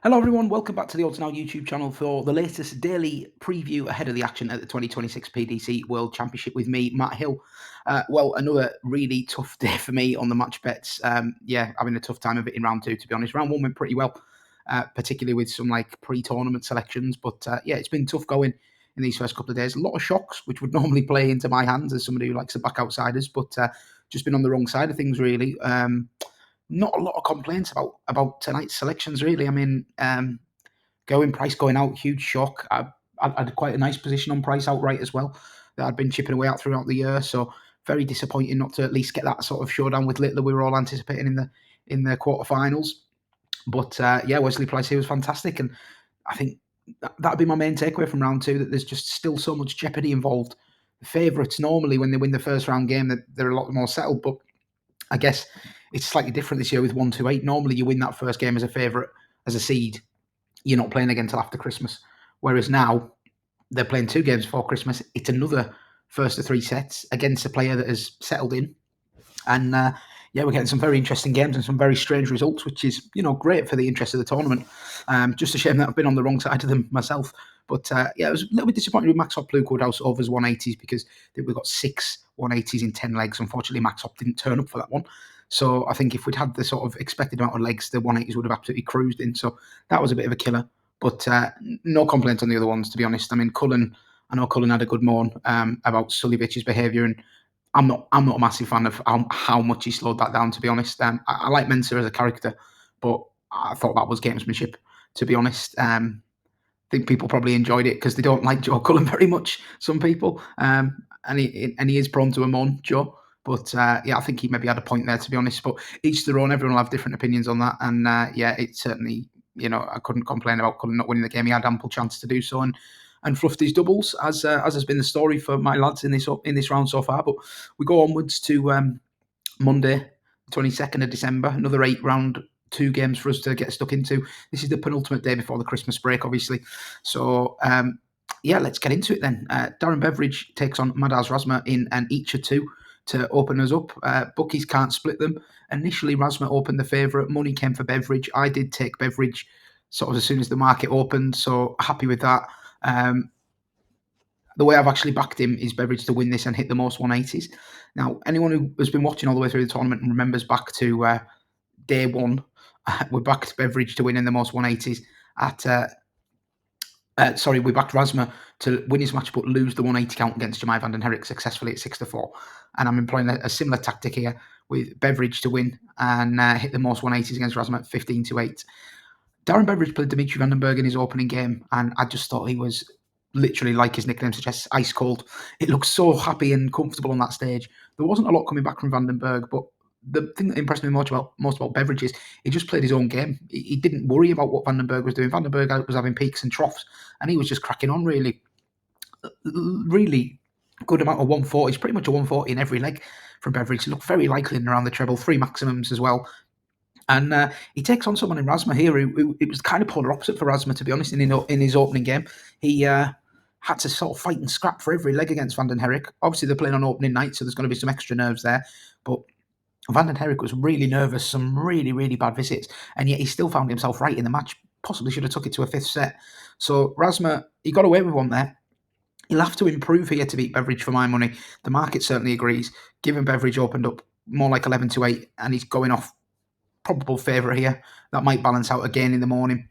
Hello everyone, welcome back to the Odds Now YouTube channel for the latest daily preview ahead of the action at the 2026 PDC World Championship with me, Matt Hill. Another really tough day for me on the match bets. Having a tough time of it in round two, to be honest. Round one went pretty well, particularly with some pre-tournament selections. But it's been tough going in these first couple of days. A lot of shocks, which would normally play into my hands as somebody who likes to back outsiders, but just been on the wrong side of things, really. Not a lot of complaints about tonight's selections, really. I mean, price going out, huge shock. I had quite a nice position on price outright as well that I'd been chipping away at throughout the year. So very disappointing not to at least get that sort of showdown with Littler we were all anticipating in the quarterfinals. But Wesley Price here was fantastic, and I think that'd be my main takeaway from round two, that there's just still so much jeopardy involved. The favourites normally, when they win the first round game, they're a lot more settled, but I guess it's slightly different this year with 1-2-8. Normally, you win that first game as a favourite, as a seed. You're not playing again until after Christmas. Whereas now, they're playing 2 games before Christmas. It's another first of 3 sets against a player that has settled in. And we're getting some very interesting games and some very strange results, which is, great for the interest of the tournament. Just a shame that I've been on the wrong side of them myself. But it was a little bit disappointing with Max Hop Blue House overs 180s, because we've got 6 180s in 10 legs. Unfortunately, Max Hop didn't turn up for that one. So I think if we'd had the sort of expected amount of legs, the 180s would have absolutely cruised in. So that was a bit of a killer. But no complaints on the other ones, to be honest. I mean, I know Cullen had a good moan about Sulivic's behaviour, and I'm not a massive fan of how much he slowed that down, to be honest. I like Mensah as a character, but I thought that was gamesmanship, to be honest. I think people probably enjoyed it because they don't like Joe Cullen very much, some people. And he is prone to a moan, Joe. But I think he maybe had a point there, to be honest. But each their own. Everyone will have different opinions on that. And it certainly, I couldn't complain about Cullen not winning the game. He had ample chance to do so, and fluffed his doubles, as has been the story for my lads in this round so far. But we go onwards to Monday, 22nd of December, another 8 round 2 games for us to get stuck into. This is the penultimate day before the Christmas break, obviously. So let's get into it then. Darren Beveridge takes on Madars Razma in an each of 2 to open us up. Bookies can't split them. Initially, Razma opened the favourite. Money came for Beveridge. I did take Beveridge sort of as soon as the market opened, so happy with that. The way I've actually backed him is Beveridge to win this and hit the most 180s. Now, anyone who has been watching all the way through the tournament and remembers back to day one, we backed Beveridge to win in the most 180s we backed Razma to win his match but lose the 180 count against Jamai van den Herrik successfully at 6-4. And I'm employing a similar tactic here with Beveridge to win and hit the most 180s against Razma at 15-8. Darren Beveridge played Dimitri Vandenberg in his opening game, and I just thought he was literally, like his nickname suggests, ice cold. It looked so happy and comfortable on that stage. There wasn't a lot coming back from Vandenberg, but the thing that impressed me most about Beveridge is he just played his own game. He didn't worry about what Vandenberg was doing. Vandenberg was having peaks and troughs, and he was just cracking on, really. Really good amount of 140s, pretty much a 140 in every leg from Beveridge. He looked very likely in around the treble, 3 maximums as well. And he takes on someone in Razma here who it was kind of polar opposite for Razma, to be honest, in his opening game. He had to sort of fight and scrap for every leg against Van den Herrik. Obviously, they're playing on opening night, so there's going to be some extra nerves there. But Van den Herrik was really nervous, some really, really bad visits, and yet he still found himself right in the match. Possibly should have took it to a 5th set. So Razma, he got away with one there. He'll have to improve here to beat Beveridge for my money. The market certainly agrees. Given Beveridge opened up more like 11-8, and he's going off probable favourite here. That might balance out again in the morning.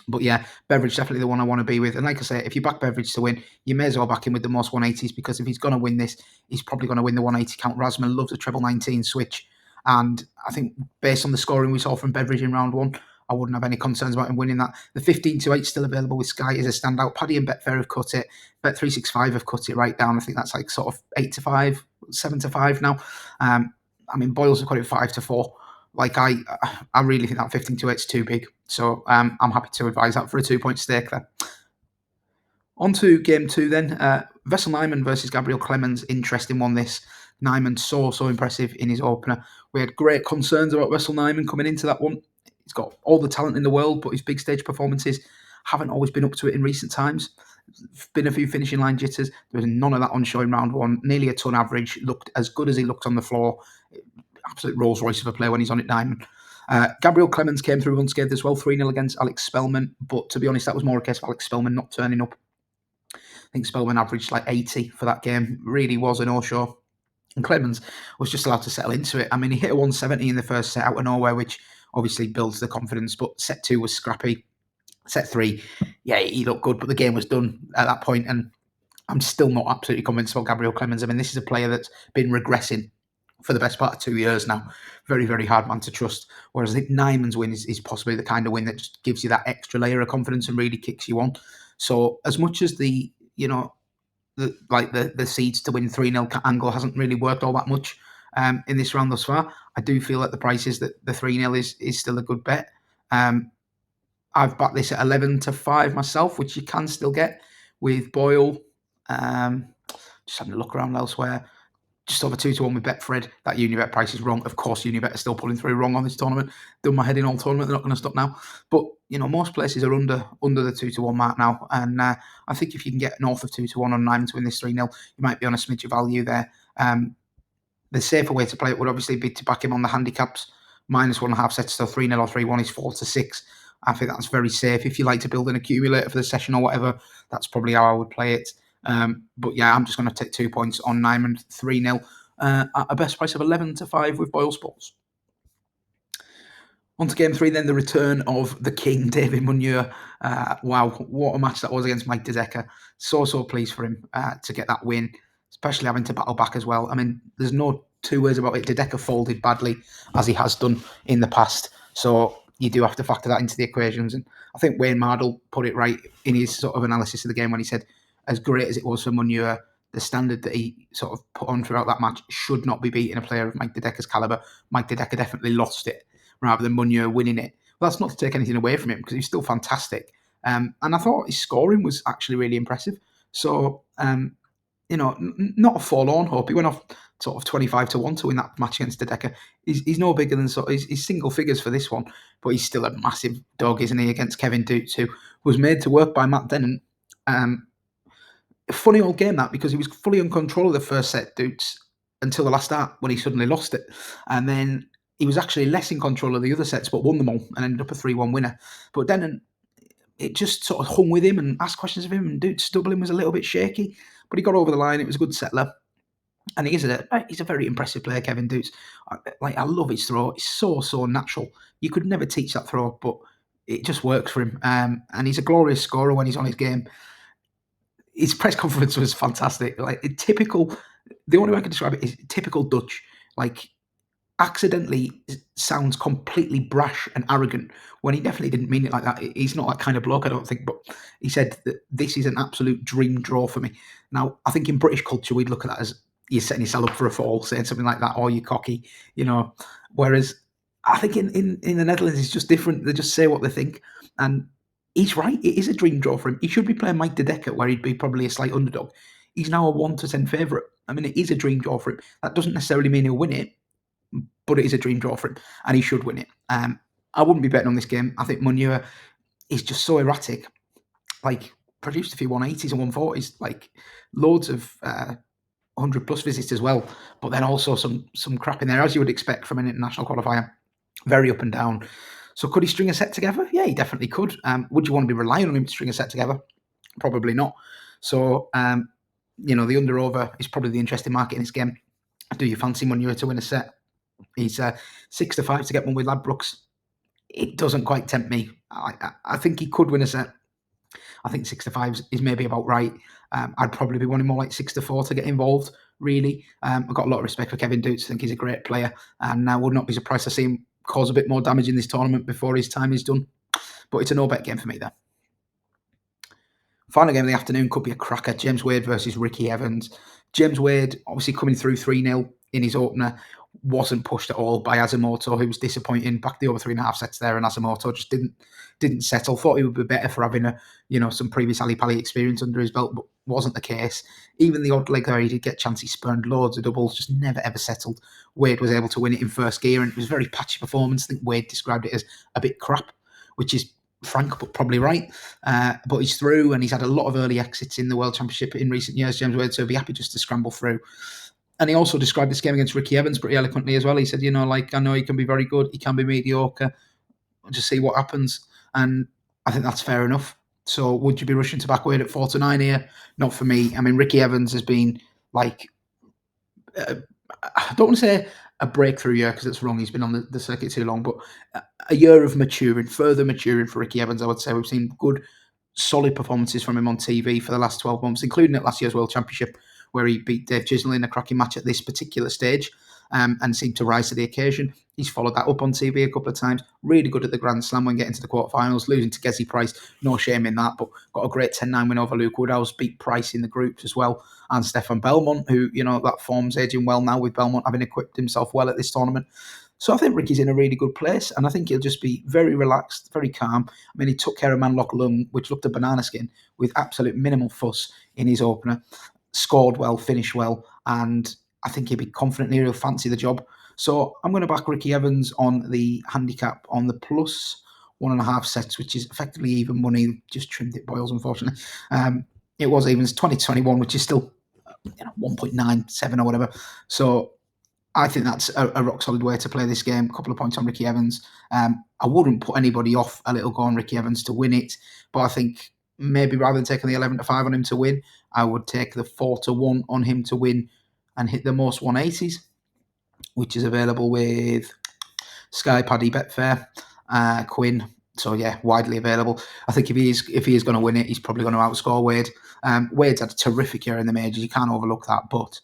But Beveridge definitely the one I want to be with. And like I say, if you back Beveridge to win, you may as well back him with the most 180s, because if he's going to win this, he's probably going to win the 180 count. Razma loves a treble 19 switch. And I think based on the scoring we saw from Beveridge in round 1, I wouldn't have any concerns about him winning that. The 15-8 still available with Sky is a standout. Paddy and Betfair have cut it. Bet365 have cut it right down. I think that's like sort of 8-5, 7-5 now. Boyles have got it 5-4. I really think that 15-8 is too big. So I'm happy to advise that for a 2-point stake there. On to game 2 then. Wessel Nijman versus Gabriel Clemens. Interesting one, this. Nijman so impressive in his opener. We had great concerns about Wessel Nijman coming into that one. He's got all the talent in the world, but his big stage performances haven't always been up to it in recent times. Been a few finishing line jitters. There was none of that on show in round 1. Nearly a ton average. Looked as good as he looked on the floor. Absolute Rolls Royce of a player when he's on it, Nijman. Gabriel Clemens came through unscathed as well, 3-0 against Alex Spellman. But to be honest, that was more a case of Alex Spellman not turning up. I think Spellman averaged like 80 for that game. Really was a no-show. And Clemens was just allowed to settle into it. I mean, he hit a 170 in the first set out of nowhere, which obviously builds the confidence. But set 2 was scrappy. Set 3, yeah, he looked good, but the game was done at that point. And I'm still not absolutely convinced about Gabriel Clemens. I mean, this is a player that's been regressing for the best part of 2 years now. Very, very hard man to trust. Whereas I think Nijman's win is possibly the kind of win that just gives you that extra layer of confidence and really kicks you on. So as much as the seeds to win 3-0 angle hasn't really worked all that much in this round thus far, I do feel at the prices that the 3-0 is still a good bet. I've backed this at 11-5 myself, which you can still get with Boyle. Just having a look around elsewhere. Just over 2-1 with Betfred. That Unibet price is wrong. Of course, Unibet are still pulling through wrong on this tournament. Done my head in all tournament. They're not going to stop now. But, most places are under the 2-1 mark now. And I think if you can get north of 2-1 on Nijman to win this 3-0, you might be on a smidge of value there. The safer way to play it would obviously be to back him on the handicaps. -1.5 sets, so 3-0 or 3-1 is 4-6. I think that's very safe. If you like to build an accumulator for the session or whatever, that's probably how I would play it. But yeah, I'm just going to take 2 points on Nijman, 3-0 at a best price of 11-5 with BoyleSports. On to game 3 then, the return of the king, David Munyua. Wow, what a match that was against Mike De Decker. So pleased for him to get that win, especially having to battle back as well. I mean, there's no two ways about it. De Decker folded badly, as he has done in the past. So you do have to factor that into the equations. And I think Wayne Mardle put it right in his sort of analysis of the game when he said, as great as it was for Munyua, the standard that he sort of put on throughout that match should not be beating a player of Mike De Decker's calibre. Mike De Decker definitely lost it rather than Munyua winning it. Well, that's not to take anything away from him because he's still fantastic. And I thought his scoring was actually really impressive. So, not a forlorn hope. He went off sort of 25-1 to win that match against De Decker. He's no bigger than he's single figures for this one, but he's still a massive dog, isn't he, against Kevin Doets, who was made to work by Matt Dennant. A funny old game that, because he was fully in control of the first set, Doets, until the last start when he suddenly lost it. And then he was actually less in control of the other sets, but won them all and ended up a 3-1 winner. But Dennant, it just sort of hung with him and asked questions of him, and Doets' doubling was a little bit shaky, but he got over the line. It was a good settler. And he's a very impressive player, Kevin Doets. I love his throw. It's so natural. You could never teach that throw, but it just works for him. And he's a glorious scorer when he's on his game. His press conference was fantastic. The only way I can describe it is typical Dutch. Accidentally sounds completely brash and arrogant when he definitely didn't mean it like that. He's not that kind of bloke, I don't think, but he said that this is an absolute dream draw for me. Now, I think in British culture, we'd look at that as you're setting yourself up for a fall, saying something like that, or you're cocky, whereas I think in the Netherlands, it's just different. They just say what they think, and he's right. It is a dream draw for him. He should be playing Mike De Decker, where he'd be probably a slight underdog. He's now a 1-10 favourite. I mean, it is a dream draw for him. That doesn't necessarily mean he'll win it, but it is a dream draw for him, and he should win it. I wouldn't be betting on this game. I think Munyua is just so erratic. Produced a few 180s and 140s, loads of 100+ visits as well, but then also some crap in there, as you would expect from an international qualifier. Very up and down. So could he string a set together? Yeah, he definitely could. Would you want to be relying on him to string a set together? Probably not. So, the under-over is probably the interesting market in this game. Do you fancy Munyua to win a set? He's 6-5 to get one with Ladbrokes. It doesn't quite tempt me. I think he could win a set. I think 6-5 is maybe about right. I'd probably be wanting more like 6-4 to get involved, really. I've got a lot of respect for Kevin Doets. I think he's a great player, and I would not be surprised to see him cause a bit more damage in this tournament before his time is done. But it's a no-bet game for me there. Final game of the afternoon could be a cracker. James Wade versus Ricky Evans. James Wade, obviously coming through 3-0 in his opener, wasn't pushed at all by Asamoto, who was disappointing. Back the over 3.5 sets there, and Asamoto just didn't settle. Thought he would be better for having some previous Ali Pali experience under his belt, but wasn't the case. Even the odd leg there, he did get chances. He spurned loads of doubles, just never ever settled. Wade was able to win it in first gear, and it was a very patchy performance. I think Wade described it as a bit crap, which is frank but probably right. But he's through, and he's had a lot of early exits in the World Championship in recent years, James Wade, so he'll be happy just to scramble through. And he also described this game against Ricky Evans pretty eloquently as well. He said, I know he can be very good, he can be mediocre. We'll just see what happens. And I think that's fair enough. So would you be rushing to back Wade at 4-9 here? Not for me. I mean, Ricky Evans has been like, I don't want to say a breakthrough year because it's wrong. He's been on the circuit too long, but a year of further maturing for Ricky Evans, I would say. We've seen good, solid performances from him on TV for the last 12 months, including at last year's World Championship, where he beat Dave Chisnell in a cracking match at this particular stage and seemed to rise to the occasion. He's followed that up on TV a couple of times. Really good at the Grand Slam when getting to the quarterfinals, losing to Gezi Price. No shame in that, but got a great 10-9 win over Luke Woodhouse, beat Price in the groups as well, and Stefan Belmont, who, that form's aging well now with Belmont having equipped himself well at this tournament. So I think Ricky's in a really good place, and I think he'll just be very relaxed, very calm. I mean, he took care of Manlock Lung, which looked a banana skin, with absolute minimal fuss in his opener. Scored well, finished well, and I think he'll be confident here. He'll fancy the job. So I'm going to back Ricky Evans on the handicap on the plus 1.5 sets, which is effectively even money. Just trimmed it, Boyles, unfortunately. It was evens 20-21, which is still 1.97 or whatever. So I think that's a rock solid way to play this game. A couple of points on Ricky Evans. I wouldn't put anybody off a little go on Ricky Evans to win it, but I think maybe rather than taking the 11-5 on him to win, I would take the 4-1 on him to win and hit the most 180s, which is available with Sky, Paddy, Betfair, Quinn. So yeah, widely available. I think if he is going to win it, he's probably going to outscore Wade. Wade's had a terrific year in the majors. You can't overlook that, but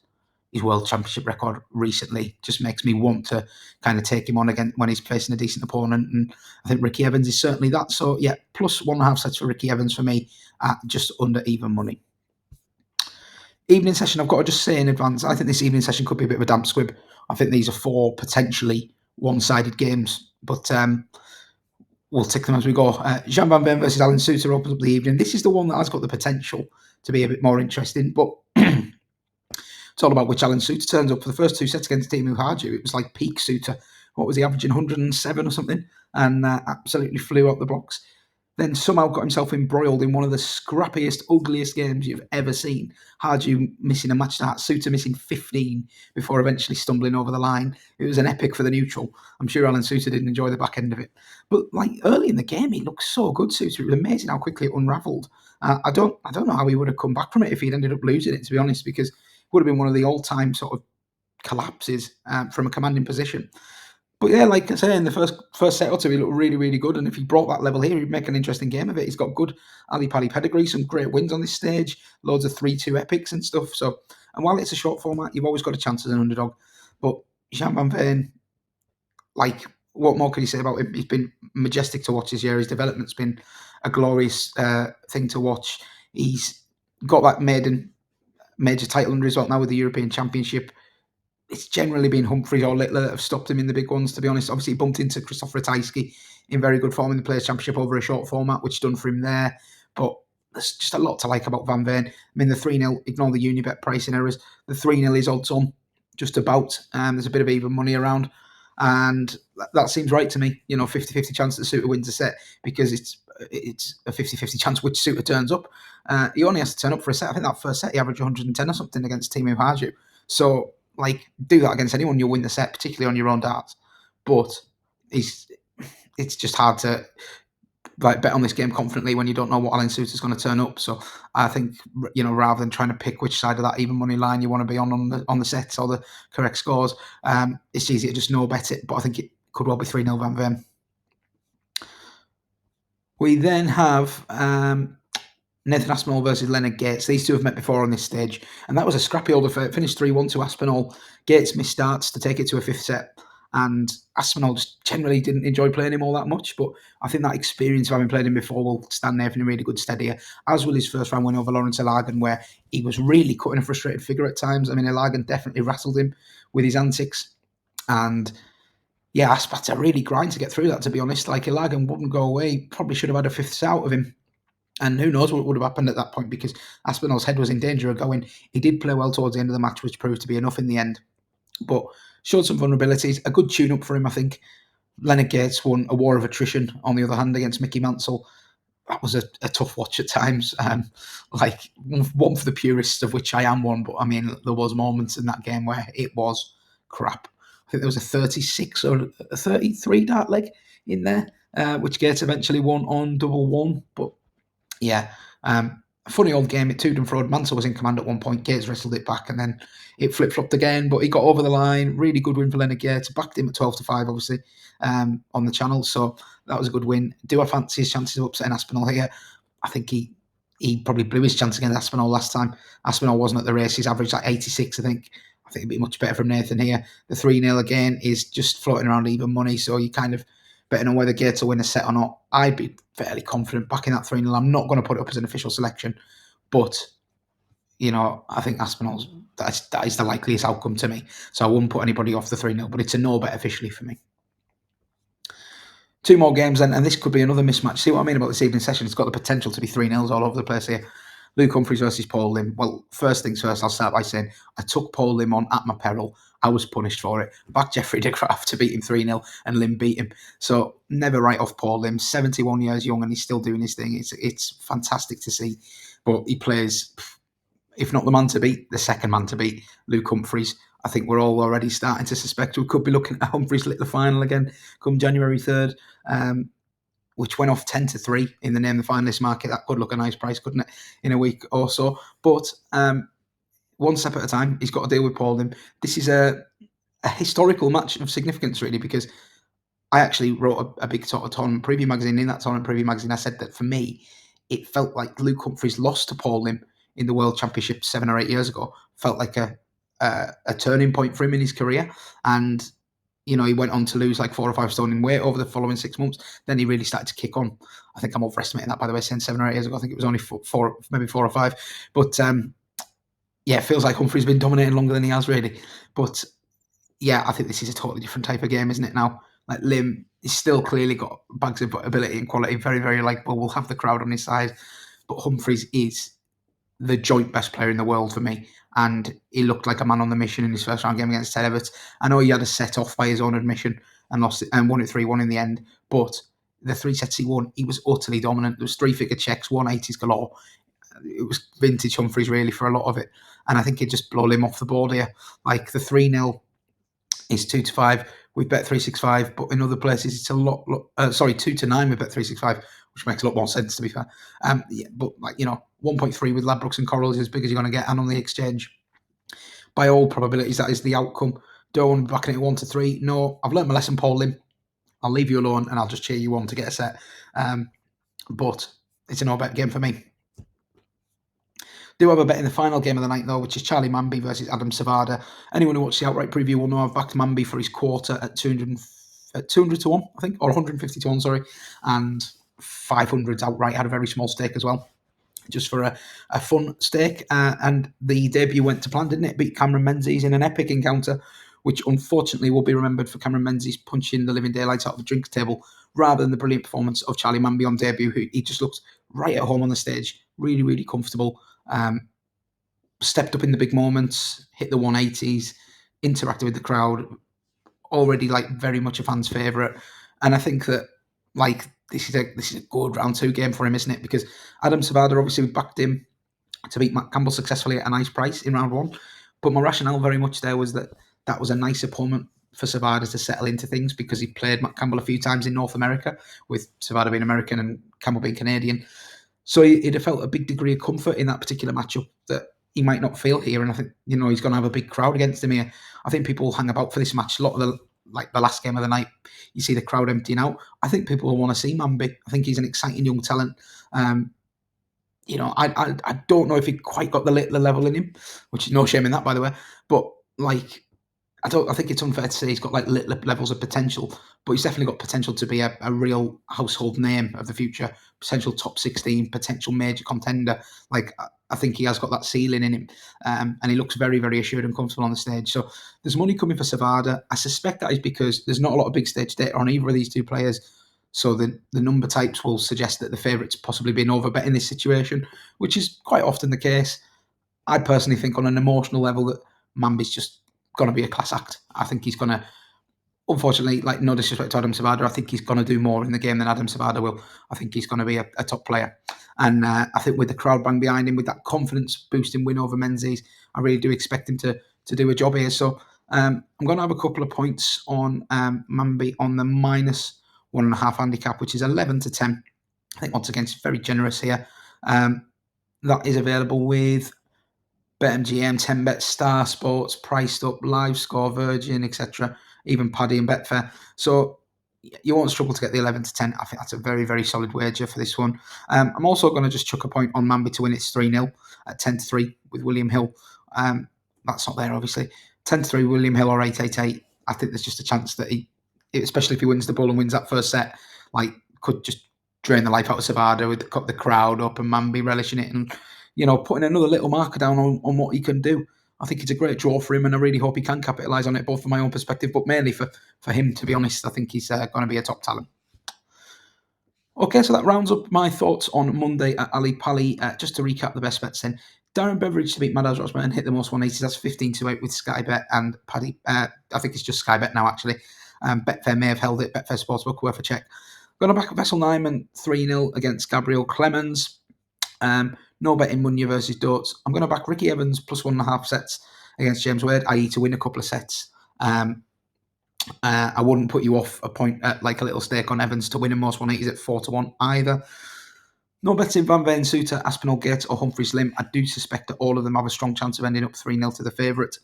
his World Championship record recently just makes me want to kind of take him on again when he's facing a decent opponent. And I think Ricky Evans is certainly that. So yeah, plus 1.5 sets for Ricky Evans for me at just under even money. Evening session, I've got to just say in advance, I think this evening session could be a bit of a damp squib. I think these are 4 potentially one-sided games, but we'll tick them as we go. Jean Van Veen versus Alan Soutar opens up the evening. This is the one that has got the potential to be a bit more interesting, but it's all about which Alan Soutar turns up for the first 2 sets against Teemu Harju. It was like peak Soutar. What was he averaging, 107 or something? And absolutely flew out the blocks. Then somehow got himself embroiled in one of the scrappiest, ugliest games you've ever seen. Harju missing a match start, Soutar missing 15 before eventually stumbling over the line. It was an epic for the neutral. I'm sure Alan Soutar didn't enjoy the back end of it. But like early in the game, he looked so good, Soutar. It was amazing how quickly it unravelled. I don't know how he would have come back from it if he'd ended up losing it, to be honest, because it would have been one of the all-time sort of collapses from a commanding position. But yeah, like I say, in the first set or two, he looked really, really good. And if he brought that level here, he'd make an interesting game of it. He's got good Ali Pali pedigree, some great wins on this stage, loads of 3-2 epics and stuff. So, and while it's a short format, you've always got a chance as an underdog. But Jean Van Veen, like, what more can you say about him? He's been majestic to watch this year. His development's been a glorious thing to watch. He's got that major title under his belt now with the European Championship. It's generally been Humphries or Littler that have stopped him in the big ones, to be honest. Obviously, he bumped into Christopher Ratajski in very good form in the Players' Championship over a short format, which done for him there. But there's just a lot to like about Van Veen. I mean, the 3-0, ignore the Unibet pricing errors. The 3-0 is odds on, just about. There's a bit of even money around. And that seems right to me. 50-50 chance that Soutar wins a set because it's a 50-50 chance which Soutar turns up. He only has to turn up for a set. I think that first set he averaged 110 or something against Teemu Harju. So, do that against anyone, you'll win the set, particularly on your own darts. But it's just hard to bet on this game confidently when you don't know what Alan Soutar's going to turn up. So I think, rather than trying to pick which side of that even money line you want to be on the sets or the correct scores, it's easy to just no bet it. But I think it could well be 3-0 Van Veen. We then have Nathan Aspinall versus Leonard Gates. These two have met before on this stage, and that was a scrappy old affair. It finished 3-1 to Aspinall. Gates missed starts to take it to a 5th set, and Aspinall just generally didn't enjoy playing him all that much, but I think that experience of having played him before will stand there in a really good stead here, as will his first round win over Lawrence Ilagan, where he was really cutting a frustrated figure at times. I mean, Ilagan definitely rattled him with his antics, and yeah, Asp had to really grind to get through that, to be honest. Like, Ilagan wouldn't go away. Probably should have had a 5th set out of him. And who knows what would have happened at that point, because Aspinall's head was in danger of going. He did play well towards the end of the match, which proved to be enough in the end. But showed some vulnerabilities. A good tune-up for him, I think. Leonard Gates won a war of attrition, on the other hand, against Mickey Mansell. that was a tough watch at times. Like one for the purists, of which I am one. But I mean, there was moments in that game where it was crap. I think there was a 36 or a 33 dart leg in there, which Gates eventually won on double one. But yeah, funny old game. It toed and froed. Mansell was in command at one point. Gates wrestled it back, and then it flip-flopped again. But he got over the line. Really good win for Leonard Gates. Backed him at 12-5, obviously, on the channel. So that was a good win. Do I fancy his chances of upsetting Aspinall here? I think he probably blew his chance against Aspinall last time. Aspinall wasn't at the race. He's averaged like 86, I think. I think it'd be much better from Nathan here. The 3-0 again is just floating around even money. So you kind of betting on whether Gates will win a set or not. I'd be fairly confident backing that 3-0. I'm not going to put it up as an official selection, but I think Aspinall's that is the likeliest outcome to me. So I wouldn't put anybody off the 3-0, but it's a no bet officially for me. Two more games then, and this could be another mismatch. See what I mean about this evening session? It's got the potential to be 3-0s all over the place here. Luke Humphries versus Paul Lim. Well, first things first, I'll start by saying I took Paul Lim on at my peril. I was punished for it. Backed Jeffrey de Graaf to beat him 3-0, and Lim beat him. So never write off Paul Lim. 71 years young, and he's still doing his thing. It's fantastic to see. But he plays, if not the man to beat, the second man to beat, Luke Humphries. I think we're all already starting to suspect we could be looking at Humphries lit the final again come January 3rd. Which went off 10-3 in the name of the finalist market. That could look a nice price, couldn't it, in a week or so? But one step at a time, he's got to deal with Paul Lim. This is a historical match of significance, really, because I actually wrote a big sort of tournament preview magazine. In that tournament preview magazine, I said that for me, it felt like Luke Humphries lost to Paul Lim in the World Championship 7 or 8 years ago. Felt like a turning point for him in his career. And he went on to lose like 4 or 5 stone in weight over the following 6 months. Then he really started to kick on. I think I'm overestimating that, by the way, saying 7 or 8 years ago. I think it was only 4, maybe 4 or 5. But yeah, it feels like Humphries been dominating longer than he has, really. But yeah, I think this is a totally different type of game, isn't it now? Like Lim, he's still clearly got bags of ability and quality, very, very likable, will have the crowd on his side. But Humphries is the joint best player in the world for me. And he looked like a man on the mission in his first round game against Ted Everts. I know he had a set off by his own admission and lost it and won it 3-1 in the end. But the 3 sets he won, he was utterly dominant. There was 3-figure checks, 180s galore. It was vintage Humphries really for a lot of it. And I think he'd just blow him off the board here. Like the 3-0 is 2-5 with Bet365, but in other places it's a lot 2-9 with Bet365, which makes a lot more sense, to be fair. Yeah, but 1.3 with Ladbrokes and Coral is as big as you're going to get, and on the exchange, by all probabilities, that is the outcome. Don't want to be backing it 1-3. No, I've learned my lesson, Paul Lim. I'll leave you alone, and I'll just cheer you on to get a set. But it's a no-bet game for me. Do have a bet in the final game of the night, though, which is Charlie Manby versus Adam Sevada. Anyone who watched the outright preview will know I've backed Manby for his quarter at 200 to 1, I think, or 150 to 1, sorry, and 500s outright. Had a very small stake as well, just for a fun stake. And the debut went to plan, didn't it? Beat Cameron Menzies in an epic encounter, which unfortunately will be remembered for Cameron Menzies punching the living daylights out of the drinks table, rather than the brilliant performance of Charlie Manby on debut, who he just looked right at home on the stage, really, really comfortable. Stepped up in the big moments, hit the 180s, interacted with the crowd, already very much a fan's favourite. And I think that this is a good round 2 game for him, isn't it? Because Adam Sevada, obviously, we backed him to beat Matt Campbell successfully at a nice price in round 1. But my rationale very much there was that was a nice opponent for Sevada to settle into things, because he played Matt Campbell a few times in North America, with Sevada being American and Campbell being Canadian. So he'd have felt a big degree of comfort in that particular matchup that he might not feel here. And I think, he's going to have a big crowd against him here. I think people will hang about for this match. A lot of the last game of the night, you see the crowd emptying out. I think people will want to see Manby. I think he's an exciting young talent. I don't know if he quite got the level in him, which is no shame in that, by the way. But I think it's unfair to say he's got levels of potential, but he's definitely got potential to be a real household name of the future, potential top 16, potential major contender. I think he has got that ceiling in him, and he looks very, very assured and comfortable on the stage. So there's money coming for Sevada. I suspect that is because there's not a lot of big stage data on either of these two players. So the number types will suggest that the favourite's possibly been overbet in this situation, which is quite often the case. I personally think on an emotional level that Manby's just going to be a class act. I think he's going to unfortunately, like, no disrespect to Adam Sevada, I think he's going to do more in the game than Adam Sevada will. I think he's going to be a top player. And I think with the crowd bang behind him, with that confidence boosting win over Menzies, I really do expect him to do a job here. So I'm going to have a couple of points on Manby on the -1.5 handicap, which is 11-10. I think once again, it's very generous here. That is available with BetMGM, 10bet, Star Sports, Priced Up, Live Score, Virgin, etc., even Paddy and Betfair. So you won't struggle to get the 11-10. I think that's a very, very solid wager for this one. I'm also going to just chuck a point on Manby to win. It's 3-0 at 10-3 with William Hill. That's not there, obviously. 10-3 William Hill or 8-8-8. I think there's just a chance that he, especially if he wins the ball and wins that first set, like, could just drain the life out of Sevada with the crowd up and Manby relishing it and, putting another little marker down on what he can do. I think it's a great draw for him, and I really hope he can capitalise on it, both from my own perspective, but mainly for him, to be honest. I think he's going to be a top talent. Okay, so that rounds up my thoughts on Monday at Ali Pali. Just to recap the best bets then. Darren Beveridge to beat Madars Razma and hit the most 180s. That's 15-8 with SkyBet and Paddy. I think it's just SkyBet now, actually. Betfair may have held it. Betfair Sportsbook, worth a check. Going to back Wessel Nijman 3-0 against Gabriel Clemens. No bet in Munyua versus Doets. I'm going to back Ricky Evans plus 1.5 sets against James Wade, i.e. to win a couple of sets. I wouldn't put you off a point at like a little stake on Evans to win in most 180s at 4-1 either. No bets in Van Veen, Soutar, Aspinall, Gates or Humphries Lim. I do suspect that all of them have a strong chance of ending up 3-0 to the favourite,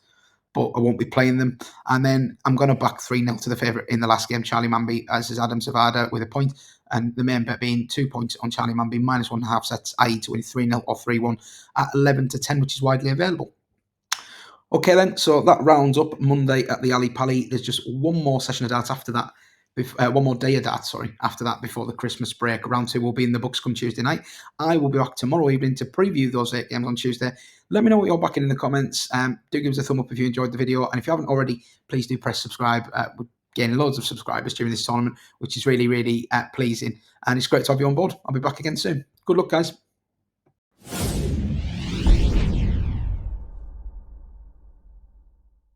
but I won't be playing them. And then I'm going to back 3-0 to the favourite in the last game, Charlie Manby, as is Adam Sevada with a point. And the main bet being 2 points on Charlie Manby, -1.5 sets, i.e. to win 3-0 or 3-1 at 11-10, which is widely available. Okay then, so that rounds up Monday at the Ali Pali. There's just one more session of darts after that. One more day of darts, after that, before the Christmas break. Round 2 will be in the books come Tuesday night. I will be back tomorrow evening to preview those 8 games on Tuesday. Let me know what you're backing in the comments. Do give us a thumb up if you enjoyed the video. And if you haven't already, please do press subscribe. We're gaining loads of subscribers during this tournament, which is really, really pleasing. And it's great to have you on board. I'll be back again soon. Good luck, guys.